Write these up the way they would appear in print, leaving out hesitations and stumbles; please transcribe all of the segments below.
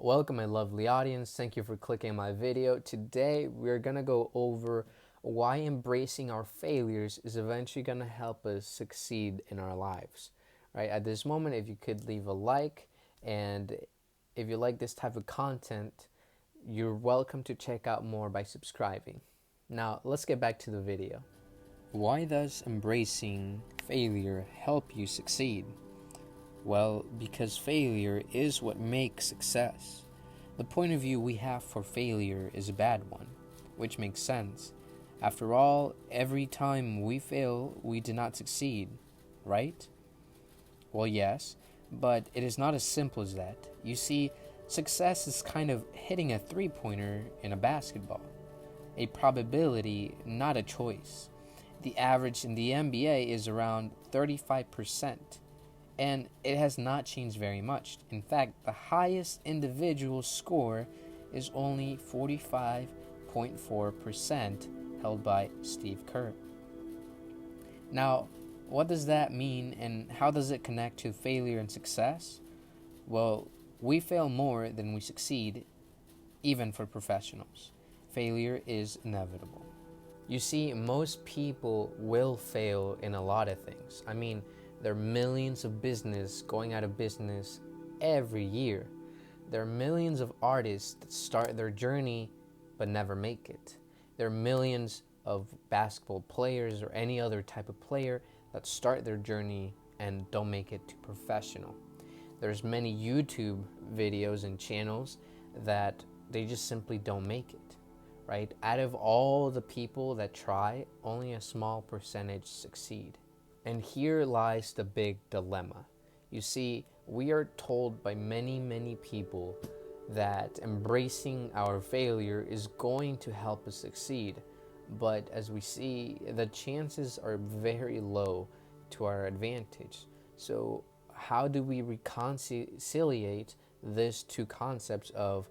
Welcome my lovely audience. Thank you for clicking my video. Today we're gonna go over why embracing our failures is eventually gonna help us succeed in our lives. Right, at this moment, if you could leave a like, and if you like this type of content, you're welcome to check out more by subscribing. Now let's get back to the video. Why does embracing failure help you succeed? Well, because failure is what makes success. The point of view we have for failure is a bad one, which makes sense. After all, every time we fail, we do not succeed, right? Well, yes, but it is not as simple as that. You see, success is kind of hitting a three-pointer in a basketball. A probability, not a choice. The average in the NBA is around 35%. And it has not changed very much. In fact, the highest individual score is only 45.4%, held by Steve Kerr. Now, what does that mean, and how does it connect to failure and success? Well, we fail more than we succeed, even for professionals. Failure is inevitable. You see, most people will fail in a lot of things. There are millions of business going out of business every year. There are millions of artists that start their journey but never make it. There are millions of basketball players or any other type of player that start their journey and don't make it to professional. There's many YouTube videos and channels that they just simply don't make it, right? Out of all the people that try, only a small percentage succeed. And here lies the big dilemma. You see, we are told by many people that embracing our failure is going to help us succeed. But as we see, the chances are very low to our advantage. So how do we reconciliate these two concepts of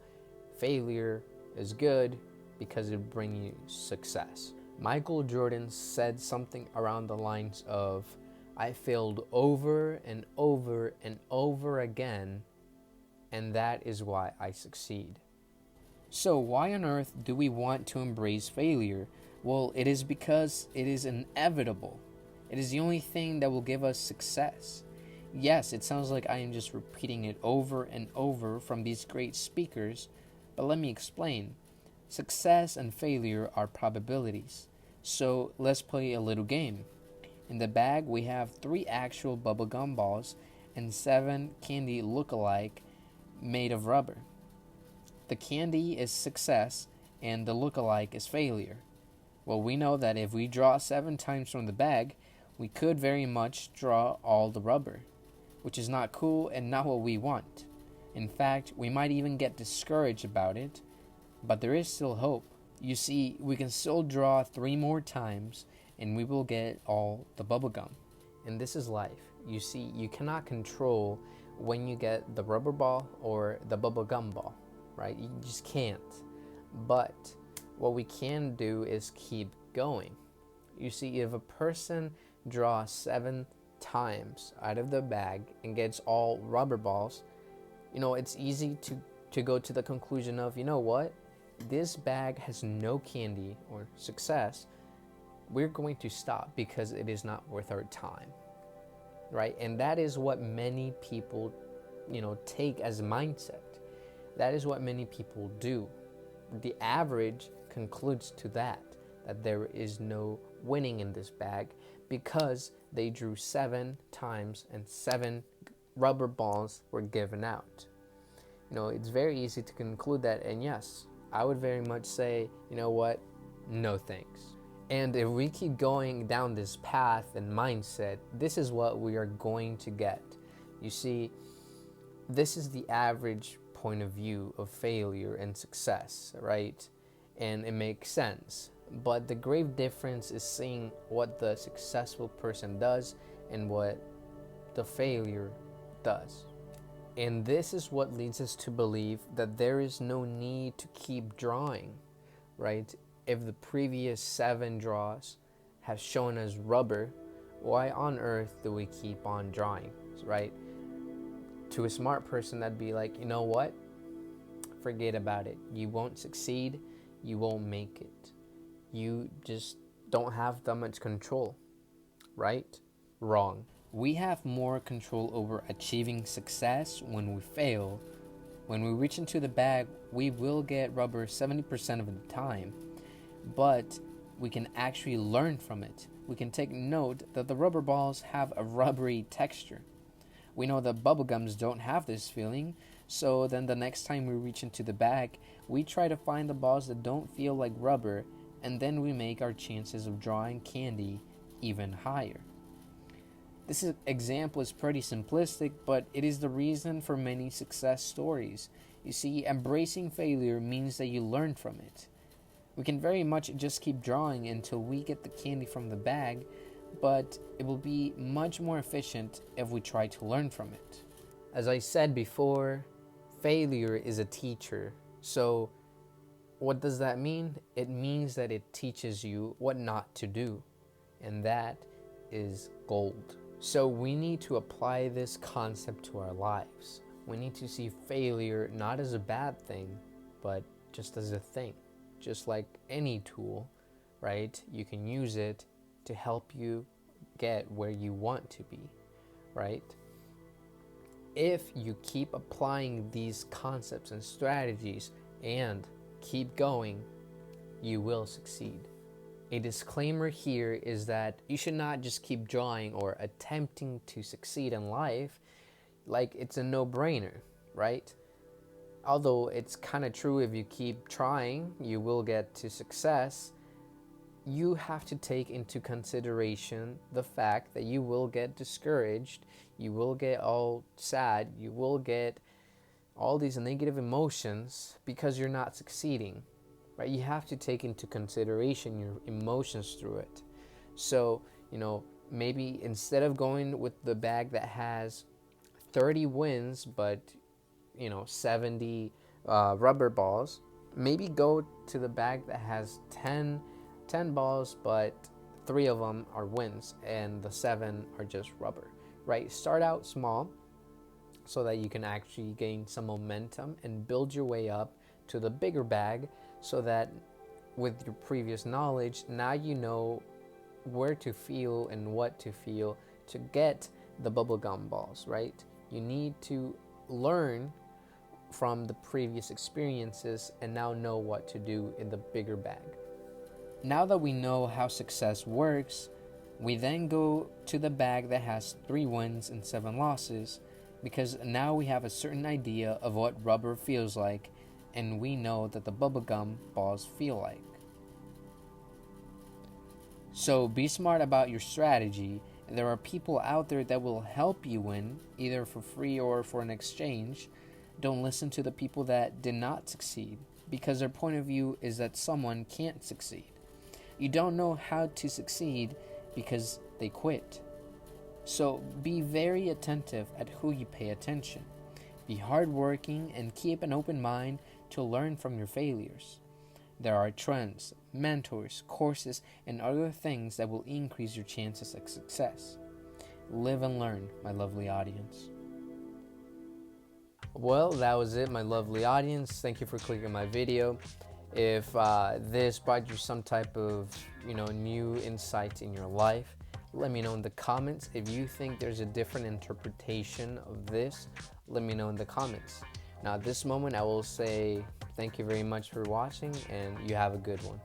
failure is good because it brings you success? Michael Jordan said something around the lines of, "I failed over and over and over again, and that is why I succeed." So why on earth do we want to embrace failure? Well, it is because it is inevitable. It is the only thing that will give us success. Yes, it sounds like I am just repeating it over and over from these great speakers, but let me explain. Success and failure are probabilities. So let's play a little game. In the bag we have 3 actual bubblegum balls and 7 candy look-alike made of rubber. The candy is success and the look-alike is failure. Well, we know that if we draw 7 times from the bag, we could very much draw all the rubber, which is not cool and not what we want. In fact, we might even get discouraged about it. But there is still hope. You see, we can still draw 3 more times and we will get all the bubblegum. And this is life. You see, you cannot control when you get the rubber ball or the bubblegum ball, right? You just can't. But what we can do is keep going. You see, if a person draws 7 times out of the bag and gets all rubber balls, it's easy to go to the conclusion of, you know what? This bag has no candy or success. We're going to stop because it is not worth our time, right? And that is what many people, take as mindset. That is what many people do. The average concludes to that there is no winning in this bag because they drew 7 times and 7 rubber balls were given out. It's very easy to conclude that, and yes, I would very much say, you know what? No thanks. And if we keep going down this path and mindset, this is what we are going to get. You see, this is the average point of view of failure and success, right? And it makes sense. But the grave difference is seeing what the successful person does and what the failure does. And this is what leads us to believe that there is no need to keep drawing, right? If the previous 7 draws have shown us rubber, why on earth do we keep on drawing, right? To a smart person, that'd be like, you know what? forget about it. You won't succeed. You won't make it. You just don't have that much control, right? Wrong. We have more control over achieving success when we fail. When we reach into the bag, we will get rubber 70% of the time, but we can actually learn from it. We can take note that the rubber balls have a rubbery texture. We know that bubblegums don't have this feeling, so then the next time we reach into the bag, we try to find the balls that don't feel like rubber, and then we make our chances of drawing candy even higher. This example is pretty simplistic, but it is the reason for many success stories. You see, embracing failure means that you learn from it. We can very much just keep drawing until we get the candy from the bag, but it will be much more efficient if we try to learn from it. As I said before, failure is a teacher. So what does that mean? It means that it teaches you what not to do, and that is gold. So we need to apply this concept to our lives. We need to see failure not as a bad thing, but just as a thing. Just like any tool, right? You can use it to help you get where you want to be, right? If you keep applying these concepts and strategies and keep going, you will succeed. A disclaimer here is that you should not just keep drawing or attempting to succeed in life like it's a no-brainer, right? Although it's kind of true, if you keep trying, you will get to success. You have to take into consideration the fact that you will get discouraged, you will get all sad, you will get all these negative emotions because you're not succeeding. Right? You have to take into consideration your emotions through it. So, maybe instead of going with the bag that has 30 wins, but, 70 rubber balls, maybe go to the bag that has 10 balls, but 3 of them are wins and the 7 are just rubber, right? Start out small so that you can actually gain some momentum and build your way up to the bigger bag, so that with your previous knowledge, now you know where to feel and what to feel to get the bubblegum balls, right? You need to learn from the previous experiences and now know what to do in the bigger bag. Now that we know how success works, we then go to the bag that has 3 wins and 7 losses, because now we have a certain idea of what rubber feels like, and we know that the bubblegum balls feel like. So be smart about your strategy. There are people out there that will help you win, either for free or for an exchange. Don't listen to the people that did not succeed, because their point of view is that someone can't succeed. You don't know how to succeed because they quit. So be very attentive at who you pay attention. Be hardworking and keep an open mind to learn from your failures. There are trends, mentors, courses, and other things that will increase your chances of success. Live and learn, my lovely audience. Well, that was it, my lovely audience. Thank you for clicking my video. If this brought you some type of new insight in your life, let me know in the comments. If you think there's a different interpretation of this, let me know in the comments. Now at this moment, I will say thank you very much for watching, and you have a good one.